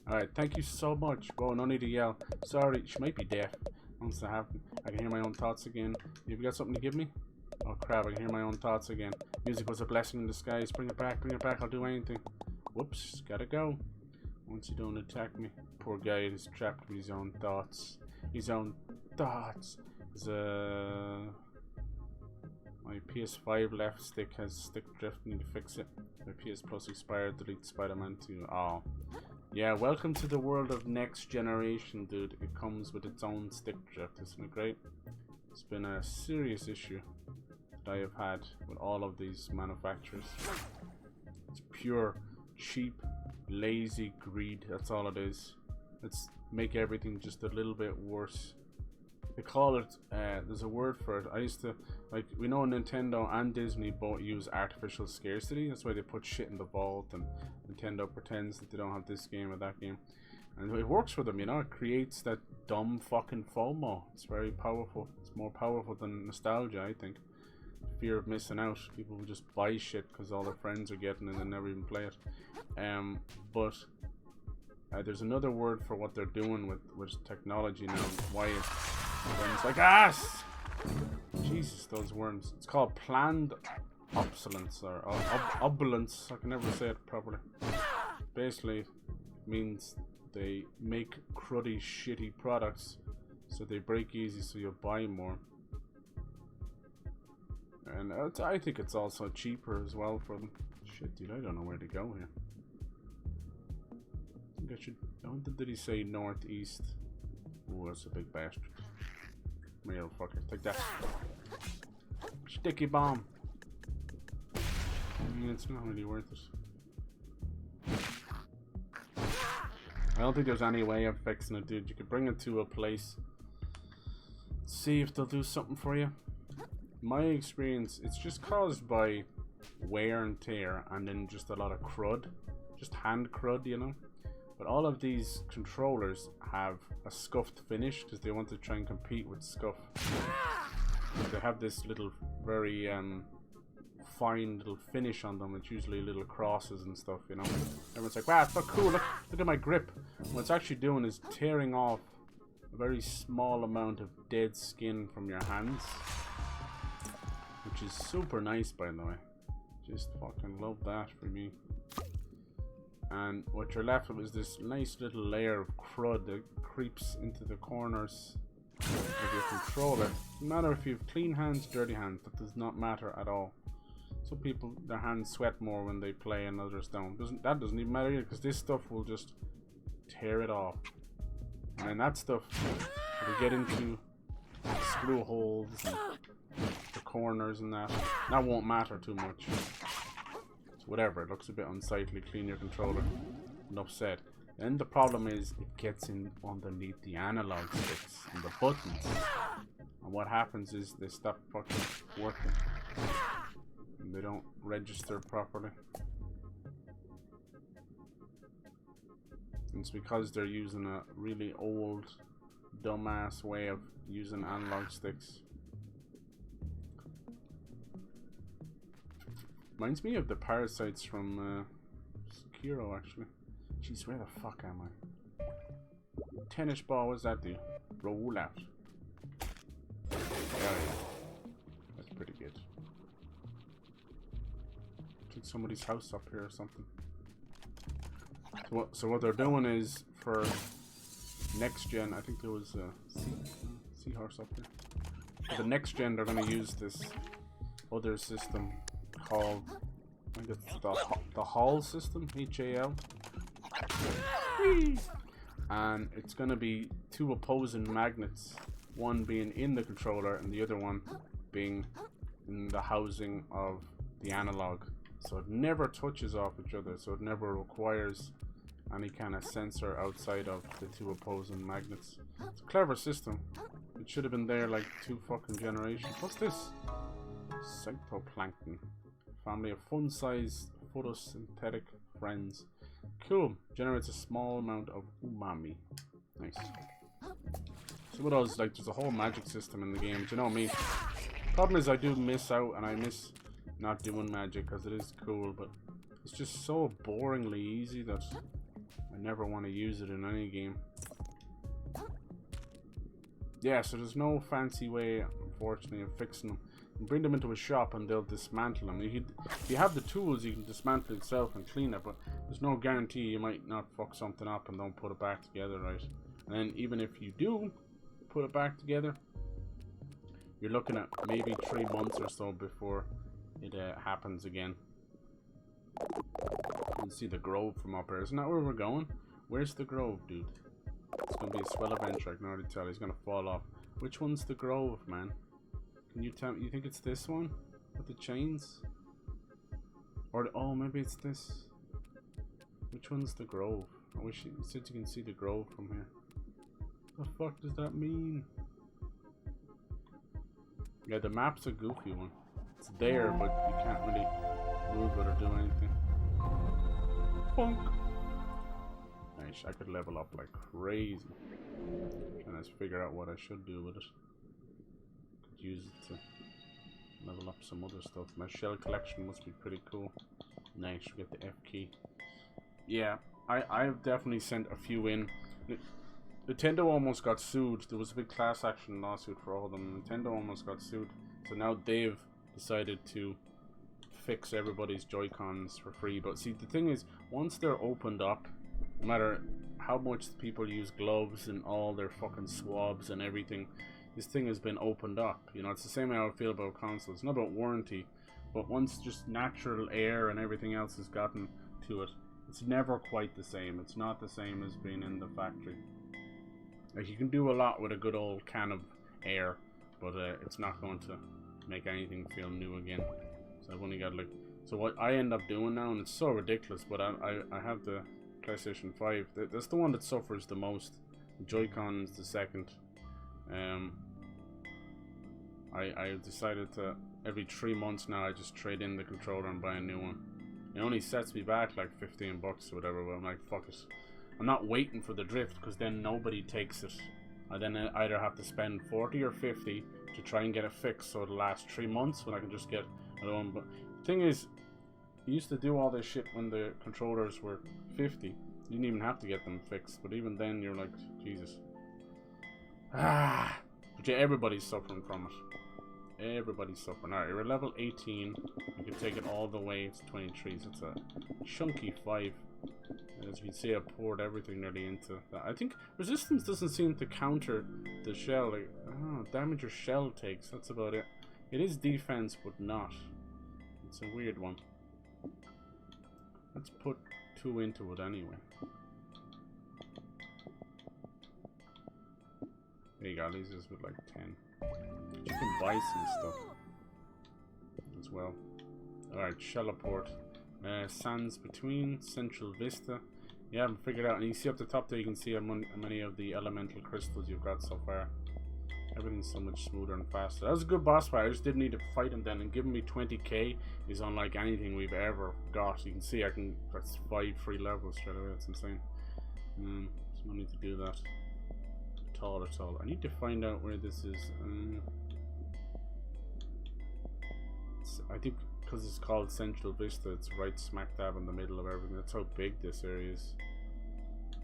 Speaker 1: Alright, thank you so much. Whoa, no need to yell. Sorry, she might be deaf. Once that happens, I can hear my own thoughts again. You've got something to give me? Oh crap, I can hear my own thoughts again. Music was a blessing in disguise. Bring it back, I'll do anything. Whoops, gotta go. Once you don't attack me. Poor guy is trapped with his own thoughts. His own thoughts. My PS5 left stick has stick drift. Need to fix it. My PS Plus expired. Delete Spider-Man 2. Oh. Yeah, welcome to the world of next generation, dude. It comes with its own stick drift. Isn't it great? It's been a serious issue that I have had with all of these manufacturers. It's pure, cheap, lazy greed. That's all it is. Let's make everything just a little bit worse. They call it, there's a word for it. I used to, like, we know Nintendo and Disney both use artificial scarcity. That's why they put shit in the vault, and Nintendo pretends that they don't have this game or that game. And it works for them, you know, it creates that dumb fucking FOMO. It's very powerful. It's more powerful than nostalgia, I think. Fear of missing out. People will just buy shit because all their friends are getting it and never even play it. But there's another word for what they're doing with technology now. Why it's like ass. Jesus, those worms. It's called planned obsolescence or obsolescence. I can never say it properly. Basically, it means they make cruddy, shitty products, so they break easy, so you buy more. And I think it's also cheaper as well for them. Shit, dude, I don't know where to go here. I think I should. Did he say northeast? Oh, that's a big bastard. Real fucker. Take that. Sticky bomb. I mean, it's not really worth it. don't think there's any way of fixing it, dude. You could bring it to a place, see if they'll do something for you. My experience, it's just caused by wear and tear, and then just a lot of crud, just hand crud, you know. But all of these controllers have a scuffed finish because they want to try and compete with scuff. They have this little very fine little finish on them. It's usually little crosses and stuff, you know. Everyone's like, wow, it's so cool, look at my grip. What it's actually doing is tearing off a very small amount of dead skin from your hands, which is super nice, by the way. Just fucking love that for me. And what you're left with is this nice little layer of crud that creeps into the corners of your controller. No matter if you have clean hands, dirty hands, that does not matter at all. Some people, their hands sweat more when they play and others don't. That doesn't even matter either, because this stuff will just tear it off. And then that stuff will get into the screw holes and the corners and that won't matter too much. So whatever, it looks a bit unsightly, clean your controller. Enough said. Then the problem is it gets in underneath the analog sticks and the buttons. And what happens is they stop fucking working. And they don't register properly. And it's because they're using a really old, dumbass way of using analog sticks. Reminds me of the parasites from Sekiro, actually. Jeez, where the fuck am I? Tennis ball, what does that do? Roll out. There we go. That's pretty good. Took somebody's house up here or something. So what they're doing is, for next gen, I think there was a seahorse up there. For the next gen, they're going to use this other system called, I think it's the Hall system, H-A-L. And it's going to be two opposing magnets, one being in the controller and the other one being in the housing of the analog. So it never touches off each other, so it never requires any kind of sensor outside of the two opposing magnets. It's a clever system. It should have been there like 2 fucking generations. What's this? Cytoplankton. Family of fun-sized photosynthetic friends. Cool. Generates a small amount of umami. Nice. So what else? Like, there's a whole magic system in the game. Do you know me? Problem is I do miss out, and I miss not doing magic because it is cool, but it's just so boringly easy that I never want to use it in any game. Yeah, so there's no fancy way, unfortunately, of fixing them. You bring them into a shop and they'll dismantle them. If you have the tools, you can dismantle it yourself and clean it, but there's no guarantee you might not fuck something up and don't put it back together right. And then even if you do put it back together, you're looking at maybe 3 months or so before it happens again. You can see the grove from up here. Isn't that where we're going? Where's the grove, dude? It's gonna be a swell adventure, I can already tell. He's gonna fall off. Which one's the grove, man? Can you tell me? You think it's this one? With the chains? Or, oh, maybe it's this. Which one's the grove? I wish you said you can see the grove from here. What the fuck does that mean? Yeah, the map's a goofy one. It's there, but you can't really move it or do anything. Bonk! Nice, I could level up like crazy. And just figure out what I should do with it. Could use it to level up some other stuff. My shell collection must be pretty cool. Nice, we get the F key. Yeah, I've definitely sent a few in. Nintendo almost got sued. There was a big class action lawsuit for all of them. Nintendo almost got sued. So now they've decided to fix everybody's Joy-Cons for free. But see, the thing is, once they're opened up, no matter how much people use gloves and all their fucking swabs and everything, this thing has been opened up. You know, it's the same way I feel about consoles. It's not about warranty, but once just natural air and everything else has gotten to it, it's never quite the same. It's not the same as being in the factory. Like, you can do a lot with a good old can of air, but it's not going to make anything feel new again. So I've only got like, so what I end up doing now, and it's so ridiculous, but I have the PlayStation 5. That's the one that suffers the most. Joy-Con is the second. I decided to, every 3 months now, I just trade in the controller and buy a new one. It only sets me back like 15 bucks or whatever, but I'm like, fuck it. I'm not waiting for the drift, because then nobody takes it. I then either have to spend 40 or 50 to try and get it fixed, so it'll last 3 months when I can just get another one. But the thing is, you used to do all this shit when the controllers were 50. You didn't even have to get them fixed, but even then you're like, Jesus. But yeah, everybody's suffering from it. Everybody's suffering. Alright, we're level 18. You can take it all the way to 23, so it's a chunky 5. As you can see, I poured everything nearly into that. I think resistance doesn't seem to counter the shell. Like, damage your shell takes. That's about it. It is defense, but not. It's a weird one. Let's put 2 into it anyway. There you go. These is with like 10. You can buy some stuff as well. Alright, Shellaport. Sands between Central Vista. You haven't figured out, and you see up the top there, you can see how many of the elemental crystals you've got so far. Everything's so much smoother and faster. That was a good boss fight. I just didn't need to fight him then, and giving me 20k is unlike anything we've ever got. You can see that's 5 free levels straight away. That's insane. So no need to do that at all. I need to find out where this is. I think because it's called Central Vista, it's right smack dab in the middle of everything. That's how big this area is.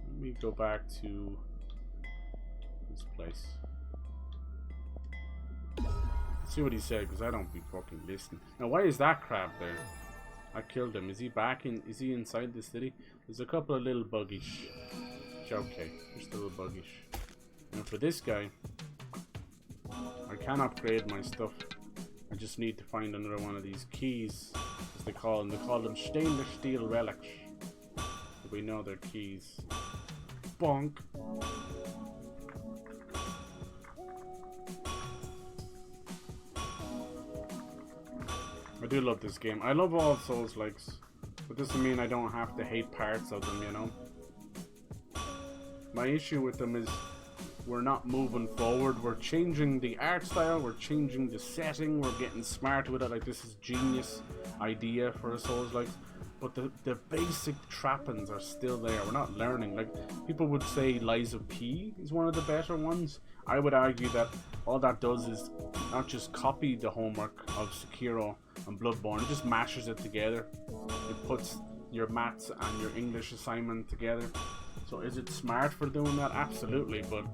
Speaker 1: Let me go back to this place. See what he said, because I don't be fucking listening. Now, why is that crab there? I killed him. Is he back in? Is he inside the city? There's a couple of little buggish. Okay, just a little buggish. Now for this guy, I can upgrade my stuff. I just need to find another one of these keys, as they call them. They call them stainless steel relics. But we know they're keys. Bonk. I do love this game. I love all Souls-likes, but doesn't mean I don't have to hate parts of them, you know? My issue with them is we're not moving forward. We're changing the art style, we're changing the setting, we're getting smart with it, like this is genius idea for a Souls-like, but the basic trappings are still there. We're not learning. Like, people would say Lies of P is one of the better ones. I would argue that all that does is not just copy the homework of Sekiro and Bloodborne, it just mashes it together. It puts your maths and your English assignment together. So is it smart for doing that? Absolutely, but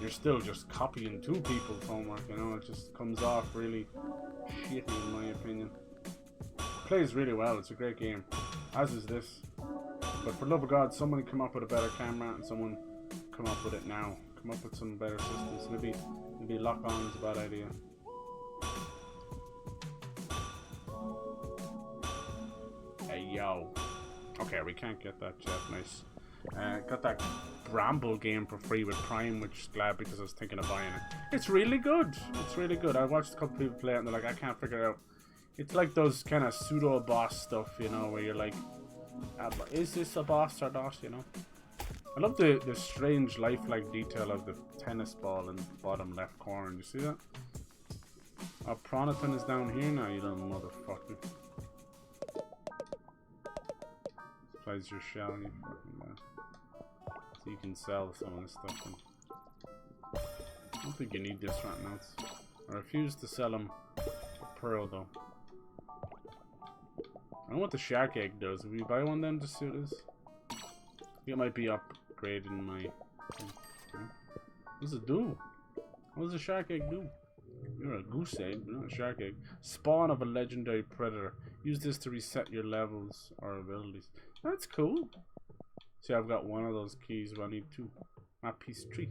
Speaker 1: you're still just copying 2 people's homework, you know? It just comes off really shitty in my opinion. It plays really well, it's a great game, as is this. But for love of God, someone come up with a better camera, and someone come up with it now. Come up with some better systems. Maybe lock-on is a bad idea. Hey yo. Okay, we can't get that yet. Nice. Got that Bramble game for free with Prime, which is glad because I was thinking of buying it. It's really good. It's really good. I watched a couple people play it and they're like, I can't figure it out. It's like those kind of pseudo boss stuff, you know, where you're like, is this a boss or not, you know? I love the strange lifelike detail of the tennis ball in the bottom left corner. You see that? Oh, Pronaton is down here now, you little motherfucker. Supplies your shell, you fucking man. So you can sell some of this stuff. I don't think you need this right now. I refuse to sell them Pearl though. I don't know what the shark egg does. Will we buy one then to see what it is? I think it might be upgrading my thing. What does it do? What does a shark egg do? You're a goose egg, but not a shark egg. Spawn of a legendary predator. Use this to reset your levels or abilities. That's cool. See, I've got one of those keys, but I need 2. Map piece 3.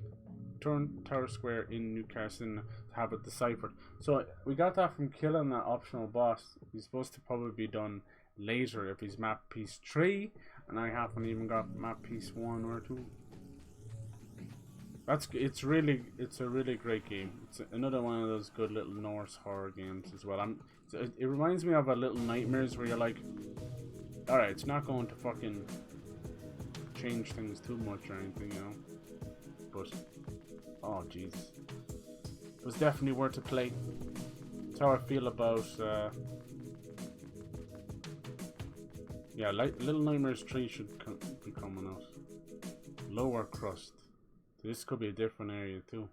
Speaker 1: Turn Tower Square in Newcastle to have it deciphered. So we got that from killing that optional boss. He's supposed to probably be done later if he's map piece 3, and I haven't even got map piece 1 or 2. It's a really great game. It's another one of those good little Norse horror games as well. It reminds me of a Little Nightmares where you're like, alright, it's not going to fucking change things too much or anything, you know. But oh jeez, it was definitely worth a play. That's how I feel about yeah, like Little Nightmares 3 should be coming out. Lower crust. This could be a different area too.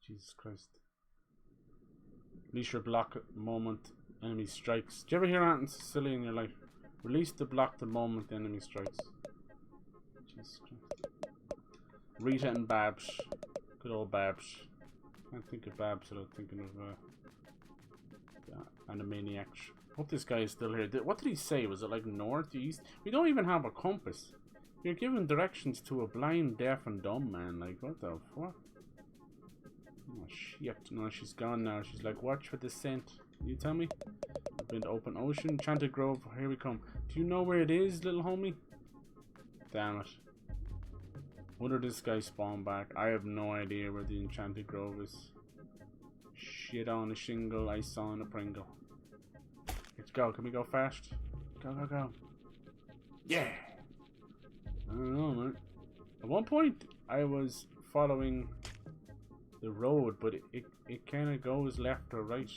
Speaker 1: Jesus Christ. Release your block moment enemy strikes. Do you ever hear anything silly in your life? Release the block the moment the enemy strikes. Jesus Christ. Rita and Babs. Good old Babs. Can't think of Babs without thinking of Animaniacs. Hope this guy is still here. What did he say? Was it like north, east? We don't even have a compass. You're giving directions to a blind, deaf, and dumb man. Like, what the fuck? Oh, shit. No, she's gone now. She's like, watch for the scent. You tell me? Been to open ocean. Enchanted Grove. Here we come. Do you know where it is, little homie? Damn it. When did this guy spawn back? I have no idea where the Enchanted Grove is. Shit on a shingle, ice on a Pringle. Let's go. Can we go fast? Go, go, go. Yeah! I don't know, man. At one point, I was following the road, but it kind of goes left or right.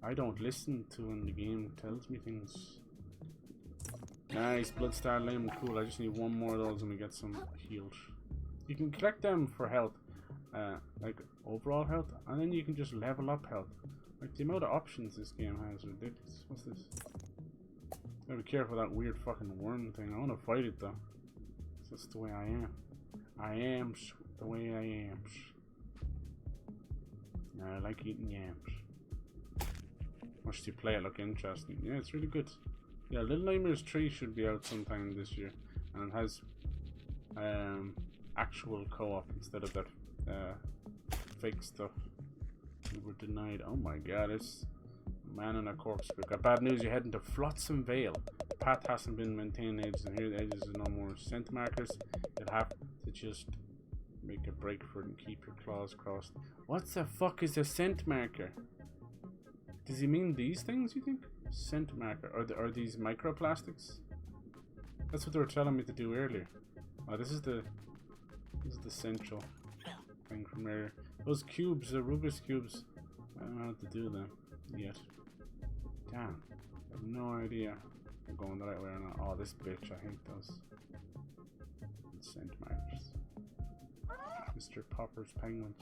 Speaker 1: I don't listen to when the game tells me things. Nice, Bloodstar Limb, cool. I just need one more of those and we get some healed. You can collect them for health, like overall health, and then you can just level up health. Like the amount of options this game has is ridiculous. What's this? Gotta be careful of that weird fucking worm thing. I want to fight it though. That's the way I am. I am the way I am. I like eating yams. Watched you play it, look interesting. Yeah, it's really good. Yeah, Little Nightmares 3 should be out sometime this year, and it has actual co-op instead of that fake stuff we were denied. Oh my god, it's man in a corpse. We've got bad news, you're heading to Flotsam Vale. The path hasn't been maintained in ages, and here the edges are no more scent markers. You'll have to just make a break for it and keep your claws crossed. What the fuck is a scent marker? Does he mean these things, you think? Scent marker. Are these microplastics? That's what they were telling me to do earlier. Oh, this is the central thing from earlier. Those cubes, the Rubik's cubes. I don't know how to do them yet. Damn. I have no idea if I'm going the right way or not. Oh, this bitch. I hate those. Scent markers. Mr. Popper's penguin.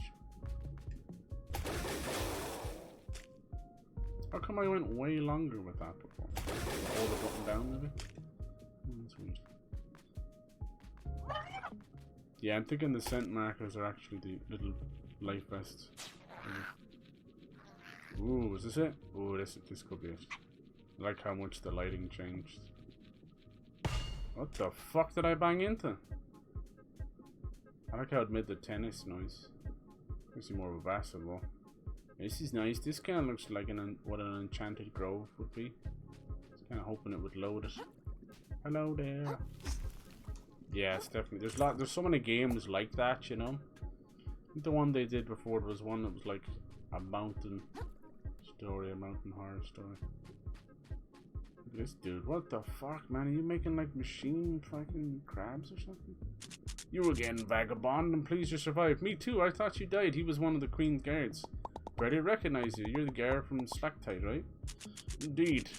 Speaker 1: How come I went way longer with that before? Hold the button down maybe? That's weird. Yeah, I'm thinking the scent markers are actually the little life vests. Ooh, is this it? Ooh, this could be it. I like how much the lighting changed. What the fuck did I bang into? I like how it made the tennis noise. Makes it more of a basketball. This is nice. This kind of looks like what an Enchanted Grove would be. I was kind of hoping it would load it. Hello there. Yeah, it's definitely. There's so many games like that, you know. I think the one they did before was one that was like a mountain story, a mountain horror story. Look at this dude. What the fuck, man? Are you making like machine fucking crabs or something? You again, vagabond, and please you survived. Me too. I thought you died. He was one of the Queen's guards. Barely recognize you. You're the guard from Slacktide, right? Indeed.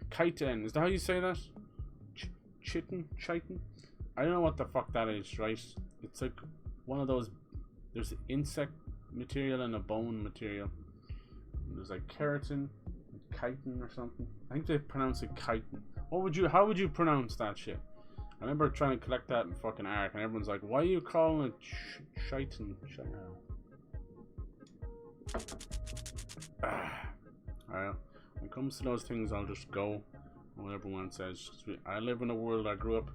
Speaker 1: Chitin. Is that how you say that? Chitin? I don't know what the fuck that is, right? It's like one of those. There's insect material and a bone material. And there's like keratin, chitin or something. I think they pronounce it chitin. How would you pronounce that shit? I remember trying to collect that in fucking Ark, and everyone's like, why are you calling it chitin? Well, when it comes to those things, I'll just go what everyone says. I live in a world I grew up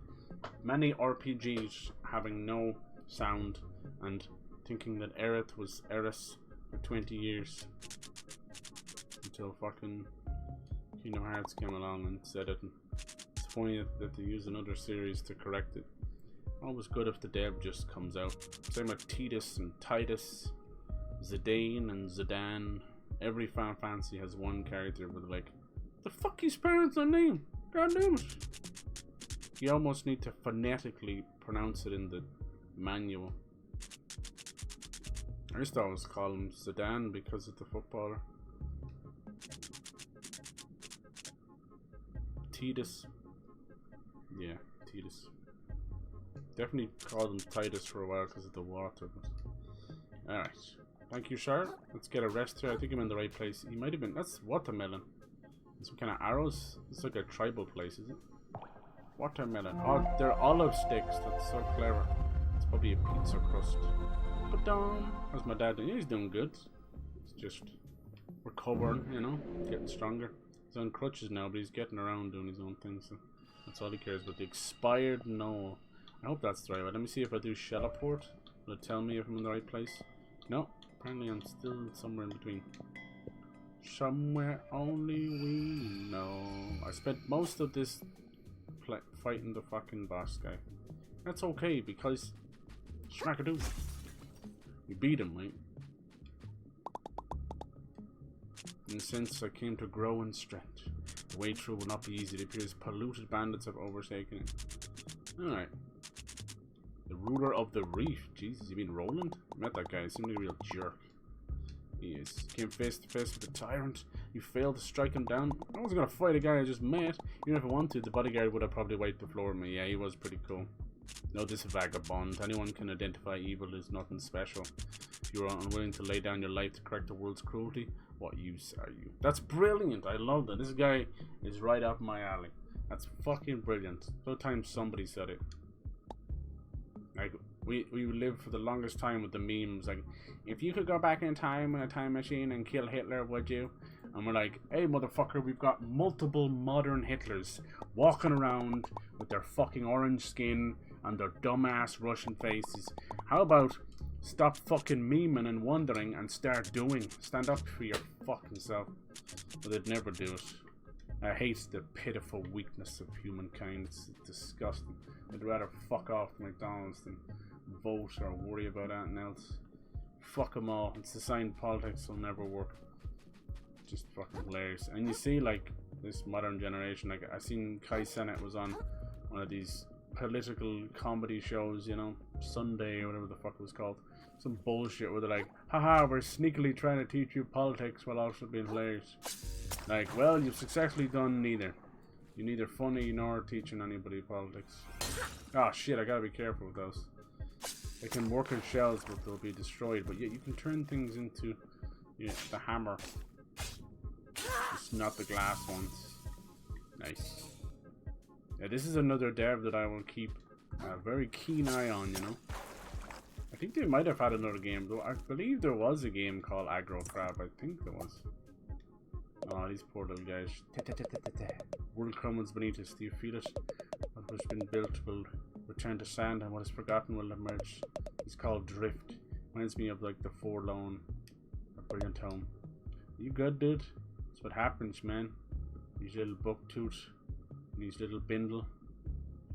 Speaker 1: many RPGs having no sound and thinking that Aerith was Eris for 20 years until fucking Kingdom Hearts came along and said it. And it's funny that they use another series to correct it. Always good if the dev just comes out. Same with Titus and Titus, Zidane and Zidane. Every Final Fantasy has one character with like, the fuck you pronounce their name? God damn it. You almost need to phonetically pronounce it in the manual. I just always call him Zidane because of the footballer. Titus. Yeah, Titus. Definitely called him Titus for a while because of the water. But... Alright. Thank you, Charlotte. Let's get a rest here. I think I'm in the right place. He might have been... That's watermelon. Some kind of arrows. It's like a tribal place, is it? Watermelon. Oh, they're olive sticks. That's so clever. It's probably a pizza crust. Ba-dum. How's my dad doing? He's doing good. He's just recovering, you know, getting stronger. He's on crutches now, but he's getting around doing his own thing, so that's all he cares about. The expired no. I hope that's the right way. Let me see if I do Shelleport. Will it tell me if I'm in the right place? No. Apparently I'm still somewhere in between. Somewhere only we know. I spent most of this fighting the fucking boss guy. That's okay, because Schmackadoo. We beat him, right? In a sense, I came to grow in strength. The way through will not be easy. It appears polluted bandits have overtaken it. Alright. The ruler of the reef. Jesus, you mean Roland? I met that guy. He seemed like a real jerk. He is. Came face to face with the tyrant. You failed to strike him down. I wasn't gonna fight a guy I just met. Even if I wanted, the bodyguard would have probably wiped the floor with me. Yeah, he was pretty cool. No, this vagabond. Anyone can identify evil is nothing special. If you are unwilling to lay down your life to correct the world's cruelty, what use are you? That's brilliant. I love that. This guy is right up my alley. That's fucking brilliant. About time somebody said it. Like, we lived for the longest time with the memes. Like, if you could go back in time in a time machine and kill Hitler, would you? And we're like, hey motherfucker, we've got multiple modern Hitlers walking around with their fucking orange skin and their dumbass Russian faces. How about stop fucking memeing and wondering and start doing? Stand up for your fucking self. But they'd never do it. I hate the pitiful weakness of humankind. It's disgusting. I'd rather fuck off to McDonald's than vote or worry about anything else. Fuck them all. It's a sign politics will never work. Just fucking hilarious. And you see, like, this modern generation, like, I seen Kai Cenat was on one of these political comedy shows, you know, Sunday or whatever the fuck it was called. Some bullshit where they're like, haha, we're sneakily trying to teach you politics while also being hilarious. Like, well, you've successfully done neither. You're neither funny nor teaching anybody politics. Oh shit, I gotta be careful with those. They can work in shells, but they'll be destroyed. But yeah, you can turn things into, yeah, the hammer. Just not the glass ones. Nice. Yeah, this is another dev that I will keep a very keen eye on, you know. I think they might have had another game, though. I believe there was a game called Aggro Crab. I think there was. Oh, these poor little guys. World crumbles beneath us. Do you feel it? What has been built will return to sand, and what is forgotten will emerge. It's called Drift. Reminds me of like the Forlorn. A brilliant home. You good, dude? That's what happens, man. These little bucktooth, these little bindle,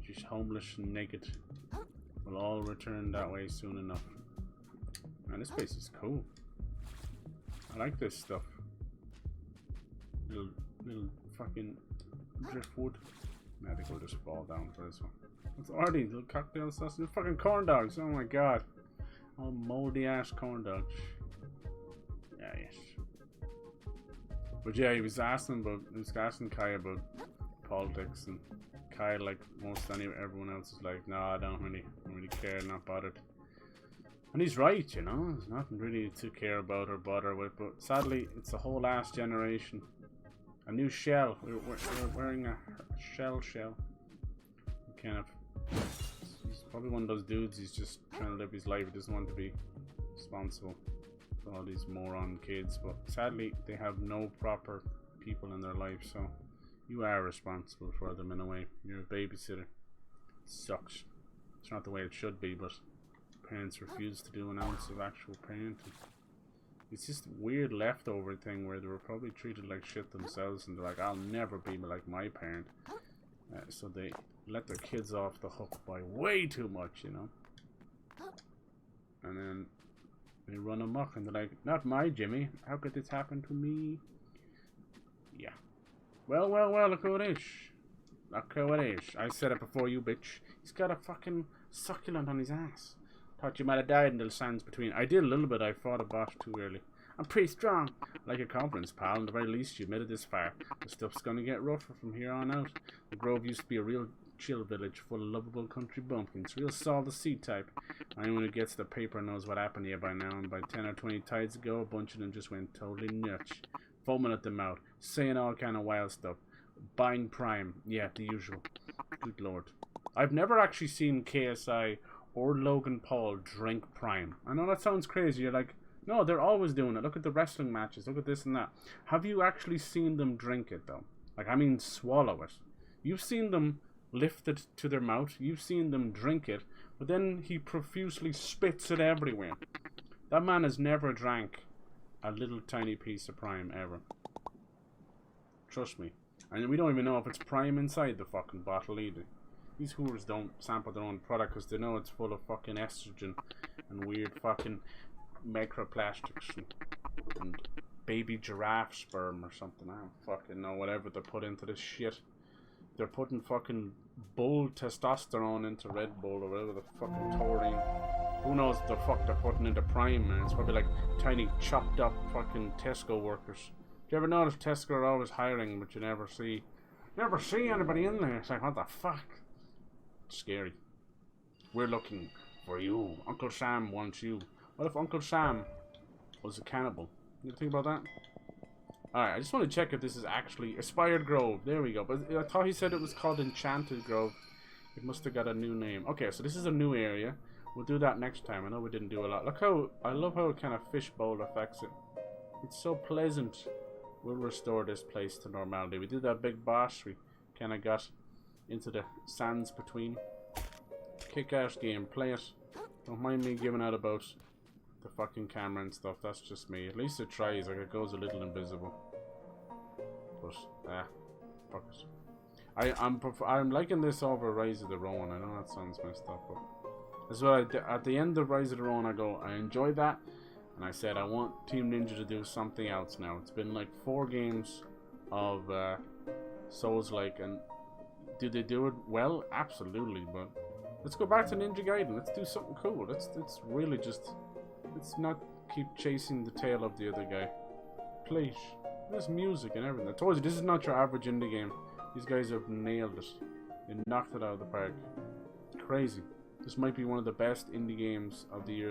Speaker 1: just homeless and naked. We'll all return that way soon enough. Man, this place is cool. I like this stuff. Little fucking driftwood. I think we'll just fall down for this one. What's already little cocktail sauce? Little fucking corn dogs. Oh my god. Oh, moldy ass corn dogs. Yeah, yes. But yeah, he was asking Kai about politics, and Kai, like everyone else, is like, no, I don't really care, not bothered. And he's right, you know. There's nothing really to care about or bother with. But sadly, it's a whole last generation. A new shell. We're wearing a shell. Kind of. He's probably one of those dudes. He's just trying to live his life. He doesn't want to be responsible for all these moron kids. But sadly, they have no proper people in their life. So you are responsible for them in a way. You're a babysitter. It sucks. It's not the way it should be, but parents refuse to do an ounce of actual parenting. It's just a weird leftover thing where they were probably treated like shit themselves, and they're like, I'll never be like my parent. So they let their kids off the hook by way too much, you know. And then they run amok and they're like, not my Jimmy. How could this happen to me? Yeah. Well, look who it is. Okay, what is? I said it before you, bitch. He's got a fucking succulent on his ass. Thought you might have died in the sands between. I did a little bit. I fought a boss too early. I'm pretty strong. Like your confidence, pal. At the very least, you made it this far. The stuff's gonna get rougher from here on out. The Grove used to be a real chill village full of lovable country bumpkins. Real solid seed type. Anyone who gets the paper knows what happened to you by now. And by 10 or 20 tides ago, a bunch of them just went totally nuts. Foaming at the mouth. Saying all kind of wild stuff. Buying Prime. Yeah, the usual. Good lord. I've never actually seen KSI or Logan Paul drink Prime. I know that sounds crazy. You're like, no, they're always doing it. Look at the wrestling matches. Look at this and that. Have you actually seen them drink it, though? Like, I mean, swallow it. You've seen them lift it to their mouth. You've seen them drink it. But then he profusely spits it everywhere. That man has never drank a little tiny piece of Prime, ever. Trust me. And we don't even know if it's Prime inside the fucking bottle either. These whores don't sample their own product because they know it's full of fucking estrogen and weird fucking microplastics and baby giraffe sperm or something. I don't fucking know. Whatever they put into this shit. They're putting fucking bull testosterone into Red Bull or whatever the fucking taurine. Who knows what the fuck they're putting into Prime, man. It's probably like tiny chopped up fucking Tesco workers. Do you ever notice Tesco are always hiring but you never see anybody in there? It's like, what the fuck? It's scary. We're looking for you. Uncle Sam wants you. What if Uncle Sam was a cannibal? You think about that? Alright, I just want to check if this is actually Aspired Grove. There we go. But I thought he said it was called Enchanted Grove. It must have got a new name. Okay, so this is a new area. We'll do that next time. I know we didn't do a lot. Look how, I love how it kind of fishbowl affects it. It's so pleasant. We'll restore this place to normality. We did that big boss. We kind of got into the sands between. Kick-ass game. Play it. Don't mind me giving out about the fucking camera and stuff. That's just me. At least it tries. Like, it goes a little invisible. But, fuck it. I'm liking this over Rise of the Rowan. I know that sounds messed up, but as well, at the end of Rise of the Rowan, I go, I enjoyed that. And I said, I want Team Ninja to do something else now. It's been like 4 games of Souls-like, and do they do it well? Absolutely, but let's go back to Ninja Gaiden. Let's do something cool. Let's really just, let's not keep chasing the tail of the other guy. Please. There's music and everything. I told you, this is not your average indie game. These guys have nailed it. They knocked it out of the park. Crazy. This might be one of the best indie games of the year